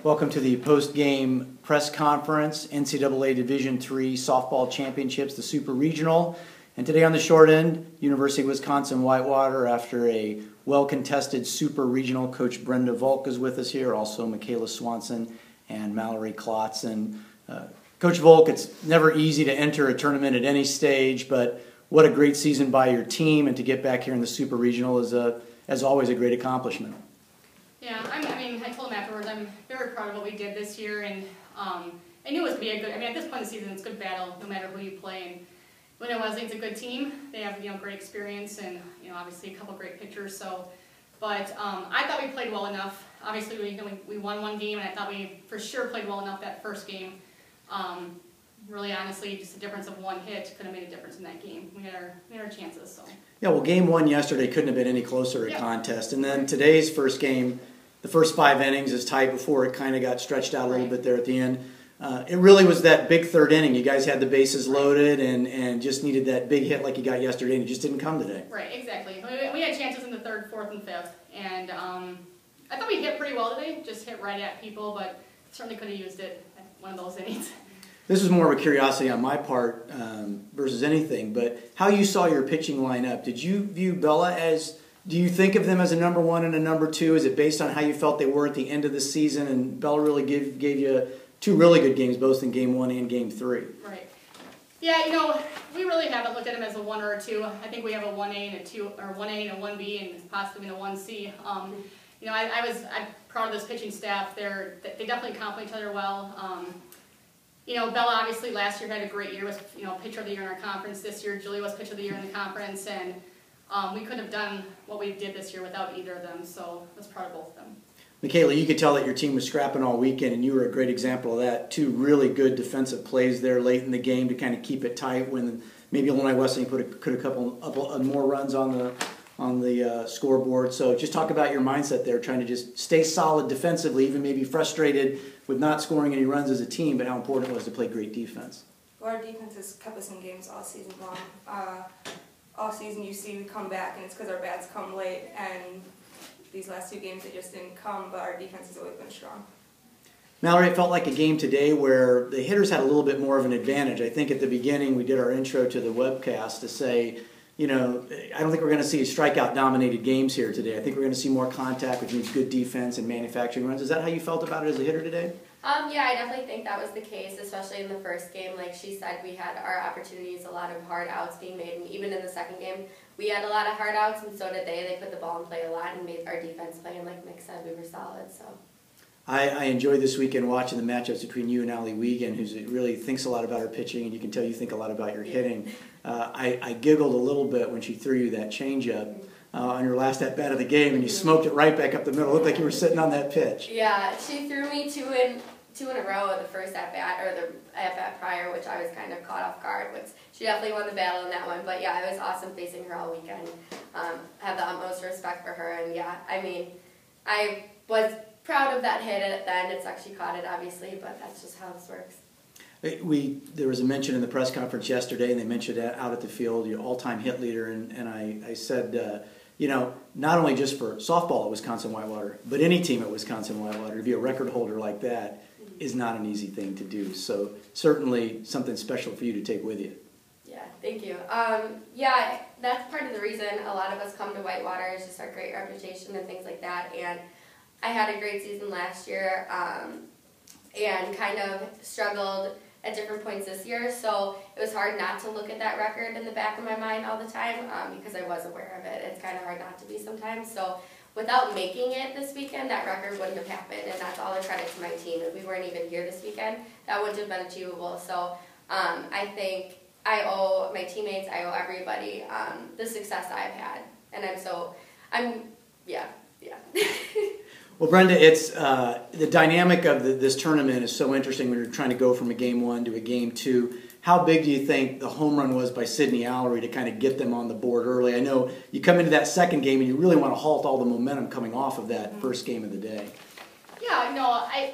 Welcome to the post-game press conference, NCAA Division III Softball Championships, the Super Regional. And today on the short end, University of Wisconsin Whitewater, after a well-contested Super Regional, Coach Brenda Volk is with us here, also Michaela Swanson and Mallory Klotz. And Coach Volk, it's never easy to enter a tournament at any stage, but what a great season by your team, and to get back here in the Super Regional is, as always, a great accomplishment. Yeah, I told him afterwards, I'm very proud of what we did this year, and I knew it was going to be a good, at this point in the season, it's a good battle, no matter who you play. And when it was, it's a good team. They have, great experience and, obviously a couple great pitchers. So, but I thought we played well enough. Obviously, we won one game, and I thought we for sure played well enough that first game. Really, honestly, just a difference of one hit could have made a difference in that game. We had our chances. So. Yeah, well, game one yesterday couldn't have been any closer a contest, and then today's first game, the first 5 innings is tight before it kind of got stretched out a little bit there at the end. It really was that big third inning. You guys had the bases loaded and just needed that big hit like you got yesterday, and it just didn't come today. Right, exactly. We had chances in the third, fourth, and fifth, and I thought we hit pretty well today, just hit right at people, but certainly could have used it at one of those innings. This is more of a curiosity on my part versus anything, but how you saw your pitching lineup. Did you view Bella as, do you think of them as a number one and a number two? Is it based on how you felt they were at the end of the season? And Bella really gave you 2 really good games, both in game 1 and game 3. Right. Yeah, we really haven't looked at them as a 1 or a 2. I think we have a 1A and a 2, or 1A and a 1B, and possibly a 1C. I'm proud of this pitching staff. They definitely complement each other well. Bella obviously last year had a great year, was pitcher of the year in our conference. This year, Julie was pitcher of the year in the conference, and we couldn't have done what we did this year without either of them. So I was proud of both of them. Michaela, you could tell that your team was scrapping all weekend, and you were a great example of that. 2 really good defensive plays there late in the game to kind of keep it tight when maybe Illinois Wesleyan could a couple more runs on the scoreboard. So just talk about your mindset there, trying to just stay solid defensively, even maybe frustrated with not scoring any runs as a team, but how important it was to play great defense. Well, our defense has kept us in games all season long. All season you see we come back, and it's because our bats come late, and these last 2 games they just didn't come, but our defense has always been strong. Mallory, it felt like a game today where the hitters had a little bit more of an advantage. I think at the beginning we did our intro to the webcast to say, I don't think we're going to see strikeout-dominated games here today. I think we're going to see more contact, which means good defense and manufacturing runs. Is that how you felt about it as a hitter today? Yeah, I definitely think that was the case, especially in the first game. Like she said, we had our opportunities, a lot of hard outs being made, and even in the second game, we had a lot of hard outs, and so did they. They put the ball in play a lot and made our defense play, and like Mick said, we were solid. So. I enjoyed this weekend watching the matchups between you and Allie Wiegand, who really thinks a lot about her pitching, and you can tell you think a lot about your hitting. I giggled a little bit when she threw you that changeup on your last at-bat of the game, and you smoked it right back up the middle. It looked like you were sitting on that pitch. Yeah, she threw me two in a row at the first at-bat, or the at-bat prior, which I was kind of caught off guard. Which she definitely won the battle in that one. But yeah, it was awesome facing her all weekend. I have the utmost respect for her, and yeah, I was proud of that hit at the end. It's actually caught it, obviously, but that's just how this works. There was a mention in the press conference yesterday, and they mentioned it out at the field, your all-time hit leader, and I said, not only just for softball at Wisconsin Whitewater, but any team at Wisconsin Whitewater, to be a record holder like that is not an easy thing to do. So certainly something special for you to take with you. Yeah, thank you. Yeah, that's part of the reason a lot of us come to Whitewater, is just our great reputation and things like that. And I had a great season last year and kind of struggled at different points this year, so it was hard not to look at that record in the back of my mind all the time because I was aware of it. It's kind of hard not to be sometimes. So without making it this weekend, that record wouldn't have happened, and that's all a credit to my team. If we weren't even here this weekend, that wouldn't have been achievable. So I think I owe my teammates, I owe everybody the success I've had, and yeah. Well, Brenda, it's the dynamic of this tournament is so interesting when you're trying to go from a game 1 to a game 2. How big do you think the home run was by Sydney Allery to kind of get them on the board early? I know you come into that second game and you really want to halt all the momentum coming off of that first game of the day. Yeah, no, I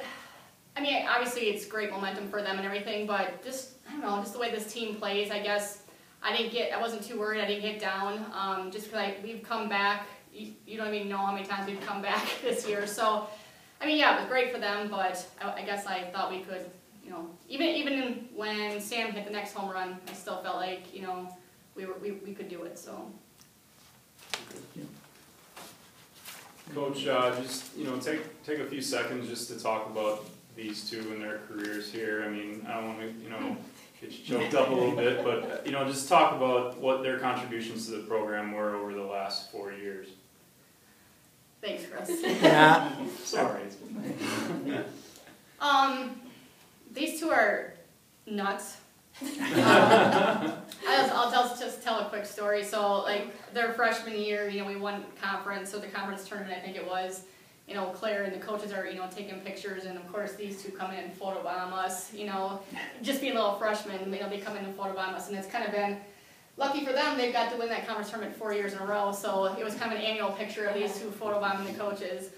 mean, obviously it's great momentum for them and everything, but just, I don't know, just the way this team plays, I guess I wasn't too worried. I didn't get down just because we've come back. You don't even know how many times we've come back this year. So I mean, yeah, it was great for them, but I guess I thought we could, you know, even when Sam hit the next home run, I still felt like, you know, we could do it. So. Coach, just take a few seconds just to talk about these two and their careers here. I mean, I don't want to get you choked up a little bit, but just talk about what their contributions to the program were over the last 4 years. Thanks, Chris. Yeah. Sorry. These two are nuts. I'll just tell a quick story. So, like, their freshman year, we won conference, so the conference tournament, I think it was, Claire and the coaches are, taking pictures, and of course these two come in and photobomb us, just being little freshmen, they come in and photobomb us, and it's kind of been, lucky for them, they've got to win that conference tournament 4 years in a row, so it was kind of an annual picture of these two photobombing the coaches.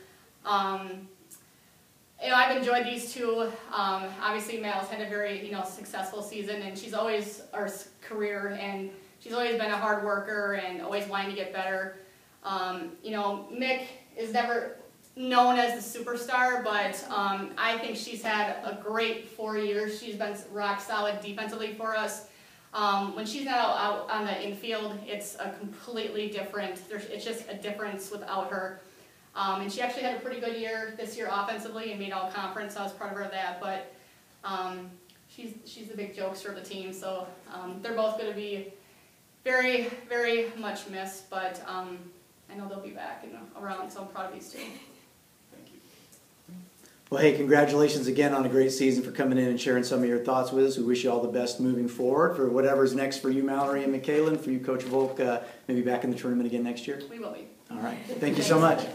I've enjoyed these two. Obviously, Mal's had a very, successful season, and she's always, our career, and she's always been a hard worker and always wanting to get better. Mick is never known as the superstar, but I think she's had a great 4 years. She's been rock solid defensively for us. When she's not out on the infield, it's a completely different, it's just a difference without her. And she actually had a pretty good year this year offensively and made all conference, so I was proud of her of that. But she's the big jokester of the team, so they're both going to be very, very much missed, but I know they'll be back and around, so I'm proud of these two. Thank you. Well, hey, congratulations again on a great season, for coming in and sharing some of your thoughts with us. We wish you all the best moving forward for whatever's next for you, Mallory and Michaela, and for you, Coach Volk, maybe back in the tournament again next year. We will be. All right. Thank you so much.